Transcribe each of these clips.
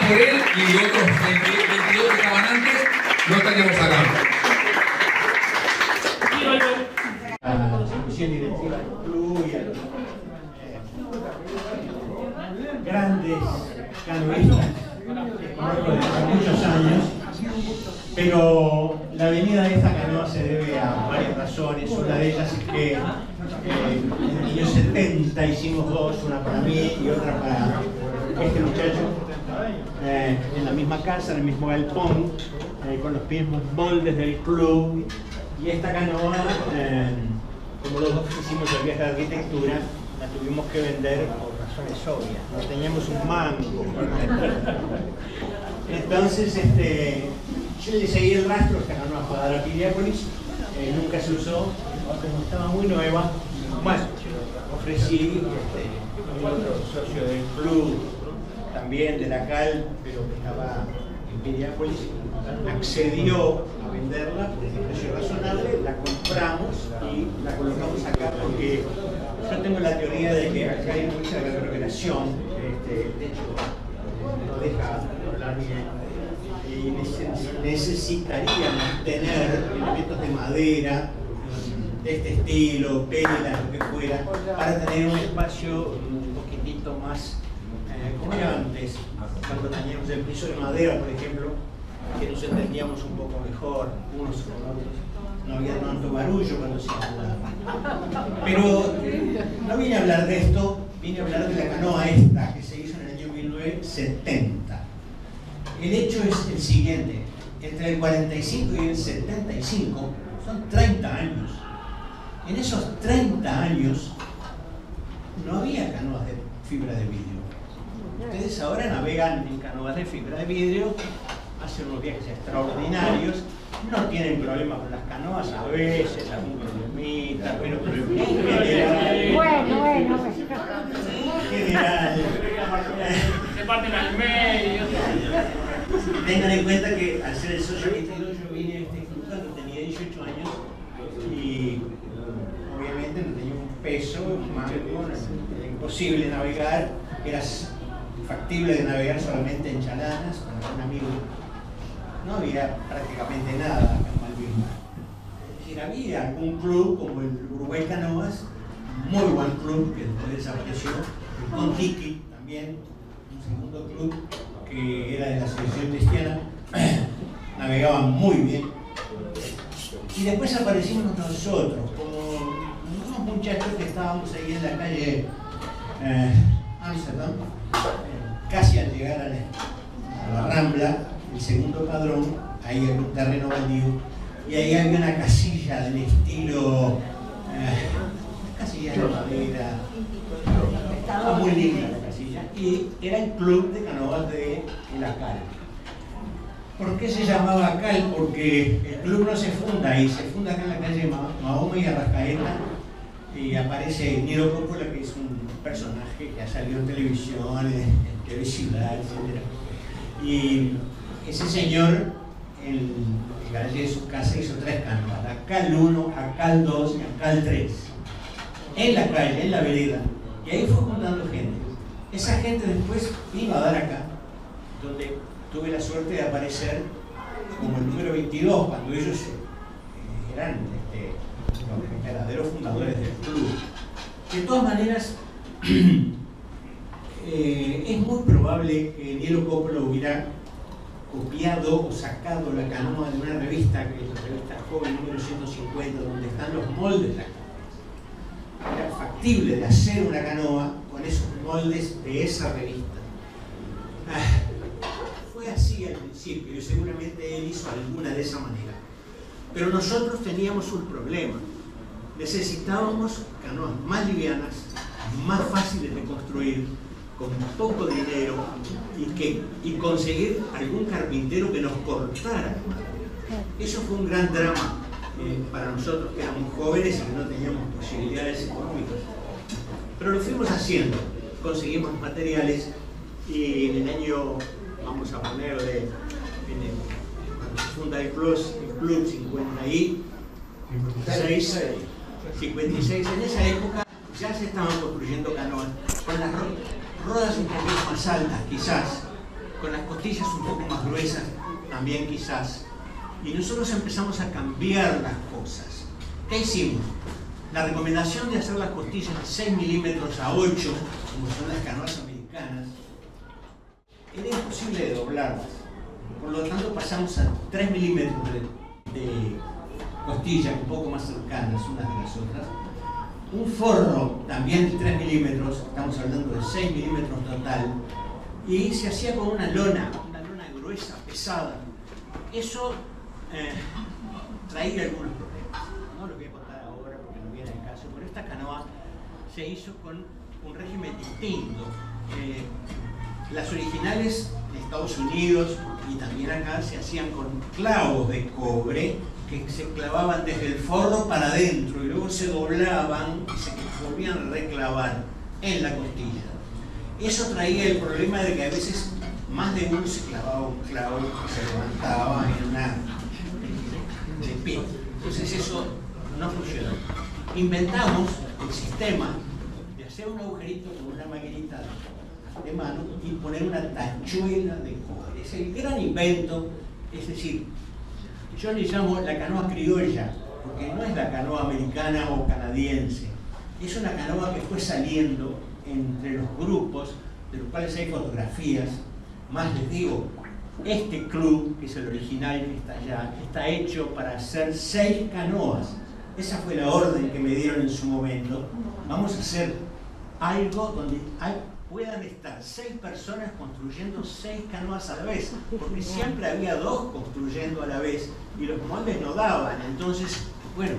por él y otros 22 cabanantes no estaríamos acá. A la comisión directiva del club y a los grandes canoístas que conozco desde hace muchos años, pero la venida de esta canoa se debe a varias razones. Una de ellas es que en el año 70 hicimos dos, una para mí y otra para este muchacho, en la misma casa, en el mismo galpón, con los mismos moldes del club. Y esta canoa, como los dos hicimos el viaje de arquitectura, la tuvimos que vender por razones obvias, no teníamos un mango. Entonces, yo le seguí el rastro, esta canoa fue a dar a Piriápolis, nunca se usó, como estaba muy nueva. Bueno, ofrecí a otro socio del club, también de la CAL, pero que estaba en Piriápolis, accedió a venderla por un precio razonable, la compramos y la colocamos acá porque yo tengo la teoría de que acá hay mucha reverberación, de hecho no deja hablar bien, y necesitaríamos tener elementos de madera de este estilo, pelas, lo que fuera, para tener un espacio un poquitito más como era antes, cuando teníamos el piso de madera, por ejemplo, que nos entendíamos un poco mejor unos con otros. No había tanto barullo cuando se hablaba. Pero no vine a hablar de esto, vine a hablar de la canoa esta, que se hizo en el año 1970. El hecho es el siguiente: entre el 45 y el 75 son 30 años. En esos 30 años no había canoas de fibra de vidrio. Ustedes ahora navegan en canoas de fibra de vidrio, hacen unos viajes extraordinarios, no tienen problemas con las canoas, a veces algún problemita, pero en general. Bueno. En general. Se parten al medio. Tengan en cuenta que al ser el socio 22 yo vine a este club cuando tenía 18 años y obviamente no tenía un peso, un mango, era imposible navegar, era factible de navegar solamente en chalanas con algún amigo. No había prácticamente nada acá en Malvinas. Es decir, había algún club como el Uruguay Canoas, muy buen club que después desapareció, el Contiki también, un segundo club que era de la Asociación Cristiana, navegaban muy bien. Y después aparecimos nosotros, como unos muchachos que estábamos ahí en la calle Amsterdam, casi al llegar a la Rambla, el segundo padrón, ahí había un terreno baldío, y ahí había una casilla del estilo, casilla de madera, estaba muy linda la casilla, y era el club de canoas de la CAL. ¿Por qué se llamaba CAL? Porque el club no se funda ahí, se funda acá en la calle Mahoma y Arrascaeta, y aparece Nilo Coppola, que es un personaje que ha salido en televisión, en TV Ciudad, etc. Y ese señor, en el garaje de su casa, hizo 3 canoas, la CAL 1, la CAL 2 y la CAL 3, en la calle, en la vereda, y ahí fue juntando gente. Esa gente después vino a dar acá, donde tuve la suerte de aparecer como el número 22, cuando ellos eran los verdaderos fundadores del club. De todas maneras, es muy probable que Nilo Coppola hubiera copiado o sacado la canoa de una revista, que es la revista Joven número 150, donde están los moldes de la canoa. Era factible de hacer una canoa con esos moldes de esa revista. Fue así al principio y seguramente él hizo alguna de esa manera. Pero nosotros teníamos un problema. Necesitábamos canoas más livianas, más fáciles de construir, con poco dinero y conseguir algún carpintero que nos cortara. Eso fue un gran drama para nosotros que éramos jóvenes y que no teníamos posibilidades económicas. Pero lo fuimos haciendo, conseguimos materiales y en el año, vamos a ponerle, cuando se funda el club 56, en esa época ya se estaban construyendo canoas con las rodas un poquito más altas, quizás, con las costillas un poco más gruesas también quizás. Y nosotros empezamos a cambiar las cosas. ¿Qué hicimos? La recomendación de hacer las costillas de 6 milímetros a 8, como son las canoas americanas, era imposible de doblarlas. Por lo tanto pasamos a 3 milímetros de costillas un poco más cercanas unas de las otras. Un forro también de 3 milímetros, estamos hablando de 6 milímetros total, y se hacía con una lona gruesa, pesada. Eso traía algunos problemas. No los voy a contar ahora porque no viene al caso, pero esta canoa se hizo con un régimen distinto. Las originales de Estados Unidos y también acá se hacían con clavos de cobre que se clavaban desde el forro para adentro y luego se doblaban y se volvían a reclavar en la costilla. Eso traía el problema de que a veces más de uno se clavaba un clavo que se levantaba en una de pie. Entonces eso no funcionó. Inventamos el sistema de hacer un agujerito con una maquinita de mano y poner una tachuela de cobre. Es el gran invento, es decir, yo le llamo la canoa criolla, porque no es la canoa americana o canadiense, es una canoa que fue saliendo entre los grupos, de los cuales hay fotografías. Más les digo, este club, que es el original que está allá, está hecho para hacer 6 canoas. Esa fue la orden que me dieron en su momento. Vamos a hacer algo donde puedan estar 6 personas construyendo 6 canoas a la vez, porque siempre había 2 construyendo a la vez y los moldes no daban. Entonces, bueno,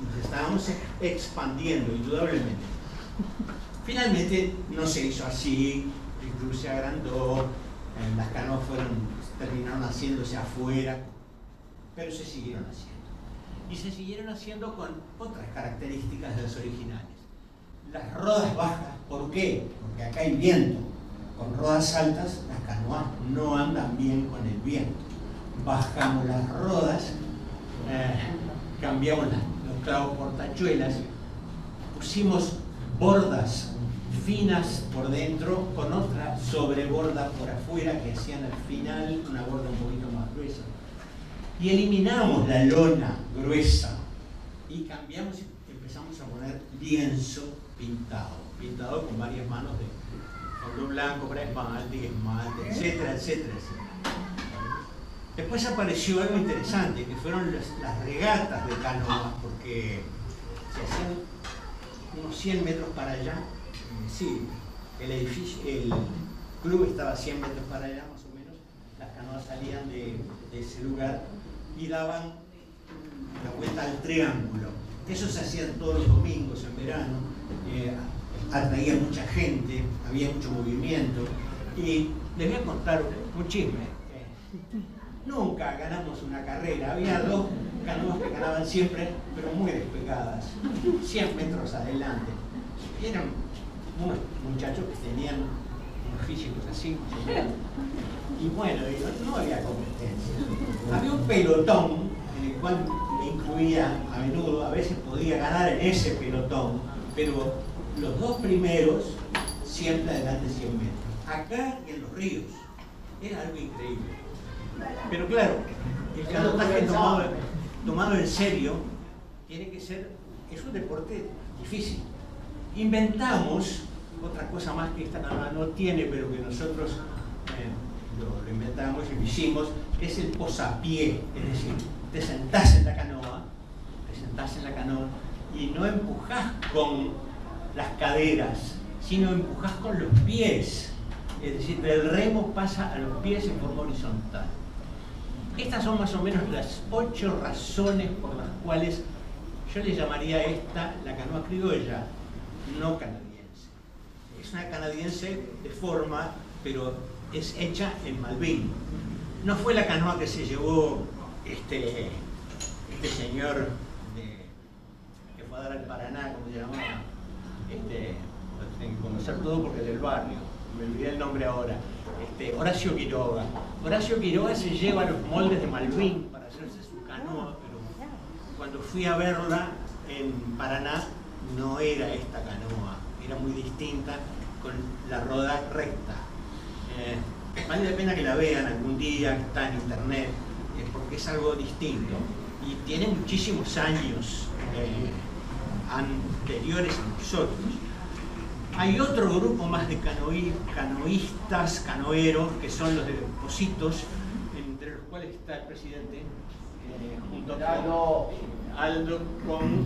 nos estábamos expandiendo, indudablemente. Finalmente no se hizo así, el club se agrandó, las canoas terminaron haciéndose afuera, pero se siguieron haciendo. Y se siguieron haciendo con otras características de las originales. Las rodas bajas, ¿por qué? Porque acá hay viento. Con rodas altas las canoas no andan bien con el viento. Bajamos las rodas, cambiamos los clavos por tachuelas, pusimos bordas finas por dentro con otra sobreborda por afuera que hacían al final una borda un poquito más gruesa. Y eliminamos la lona gruesa y cambiamos y empezamos a poner lienzo pintado con varias manos de fondo blanco para esmalte, etcétera, etcétera, etcétera. Después apareció algo interesante, que fueron las regatas de canoas, porque se hacían unos 100 metros para allá. Sí, el club estaba 100 metros para allá, más o menos. Las canoas salían de ese lugar y daban la vuelta al triángulo. Eso se hacía todos los domingos en verano. Atraía mucha gente, había mucho movimiento. Y les voy a contar un chisme. Nunca ganamos una carrera. Había 2 canoas que ganaban siempre, pero muy despegadas, 100 metros adelante. Y eran unos muchachos que tenían unos físicos así. Y bueno, no había competencia. Había un pelotón en el cual me incluía a menudo, a veces podía ganar en ese pelotón, pero los 2 primeros siempre adelante 100 metros. Acá y en los ríos. Era algo increíble. Pero claro, el canotaje tomado en serio tiene que ser, es un deporte difícil. Inventamos otra cosa más que esta canoa no tiene, pero que nosotros lo inventamos y lo hicimos, que es el posapié. Es decir, te sentás en la canoa y no empujás con las caderas, sino empujás con los pies. Es decir, del remo pasa a los pies en forma horizontal. Estas son más o menos las 8 razones por las cuales yo le llamaría a esta la canoa criolla, no canadiense. Es una canadiense de forma, pero es hecha en Malvin. No fue la canoa que se llevó este señor que fue a dar al Paraná, como se llamaba, tengo que conocer todo porque es del barrio, me olvidé el nombre ahora, Horacio Quiroga. Horacio Quiroga se lleva los moldes de Malvin para hacerse su canoa, pero cuando fui a verla en Paraná no era esta canoa, era muy distinta, con la roda recta. vale la pena que la vean algún día, que está en internet, porque es algo distinto y tiene muchísimos años anteriores a nosotros. Hay otro grupo más de canoístas, canoeros, que son los de Positos, entre los cuales está el presidente, junto con Aldo, con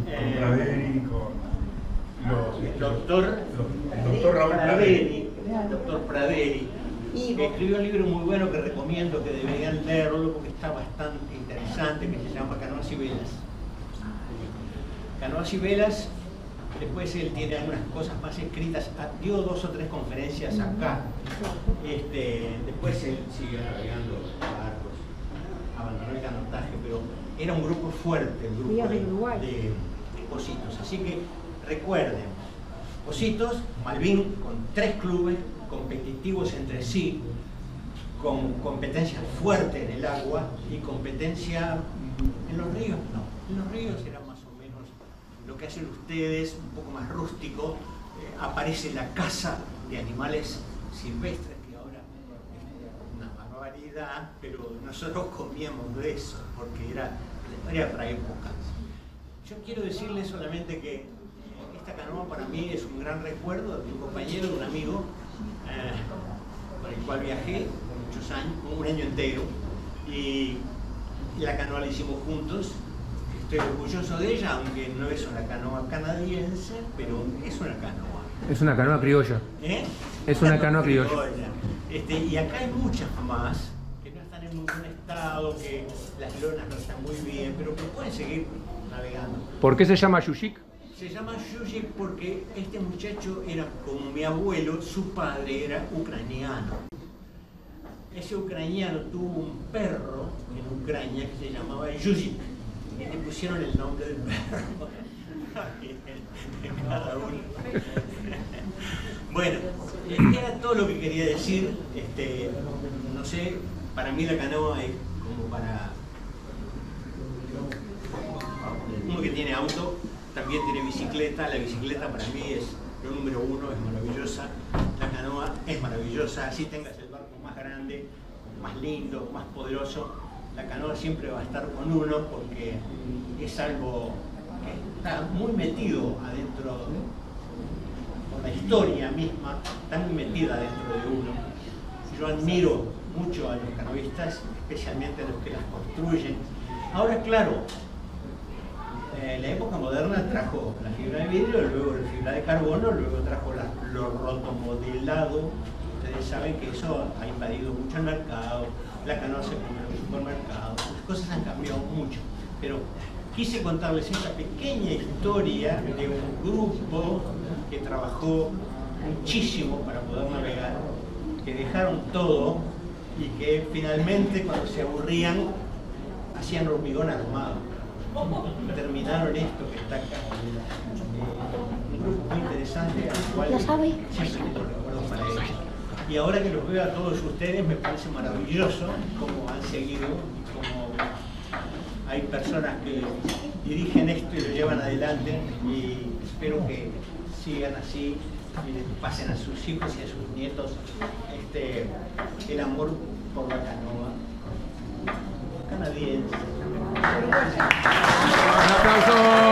Praderi, el doctor Praderi, que escribió un libro muy bueno que recomiendo que deberían leerlo porque está bastante interesante, que se llama Canoas y Velas. Canoas y Velas, después él tiene algunas cosas más escritas, dio 2 o 3 conferencias acá. Después él siguió navegando barcos, abandonó el canotaje, pero era un grupo fuerte, el grupo de Positos. Así que recuerden, Positos, Malvin, con 3 clubes competitivos entre sí, con competencia fuerte en el agua y competencia en los ríos, no. En los ríos era más o menos lo que hacen ustedes, un poco más rústico. Aparece la caza de animales silvestres, que ahora es una barbaridad, pero nosotros comíamos de eso, porque era para épocas. Yo quiero decirles solamente que esta canoa para mí es un gran recuerdo de un compañero, de un amigo, con el cual viajé muchos años, un año entero, y la canoa la hicimos juntos. Estoy orgulloso de ella, aunque no es una canoa canadiense, pero es una canoa. Es una canoa criolla. Es una canoa criolla. Y acá hay muchas más que no están en muy buen estado, que las lonas no están muy bien, pero que pueden seguir navegando. ¿Por qué se llama Yuyik? Se llama Yuyik porque este muchacho era como mi abuelo, su padre era ucraniano. Ese ucraniano tuvo un perro en Ucrania que se llamaba Yuyik. Y le pusieron el nombre del perro. Cada uno. Bueno, era todo lo que quería decir. No sé, para mí la canoa es como para uno que tiene auto, también tiene bicicleta. La bicicleta para mí es lo número 1, es maravillosa. La canoa es maravillosa, así tengas el barco más grande, más lindo, más poderoso. La canoa siempre va a estar con uno porque es algo que está muy metido adentro, por la historia misma, está muy metida dentro de uno. Yo admiro mucho a los canoístas, especialmente a los que las construyen. Ahora, claro, la época moderna trajo la fibra de vidrio, luego la fibra de carbono, luego trajo lo rotomodelado. Ustedes saben que eso ha invadido mucho el mercado, la canoa se come en los supermercados, las cosas han cambiado mucho. Pero quise contarles esta pequeña historia de un grupo que trabajó muchísimo para poder navegar, que dejaron todo y que finalmente cuando se aburrían hacían hormigón armado. Terminaron esto que está acá. Un grupo muy interesante al cual siempre tengo recuerdos para ellos. Y ahora que los veo a todos ustedes me parece maravilloso cómo han seguido y cómo hay personas que dirigen esto y lo llevan adelante, y espero que sigan así y les pasen a sus hijos y a sus nietos el amor por la canoa canadiense. ¡Un aplauso!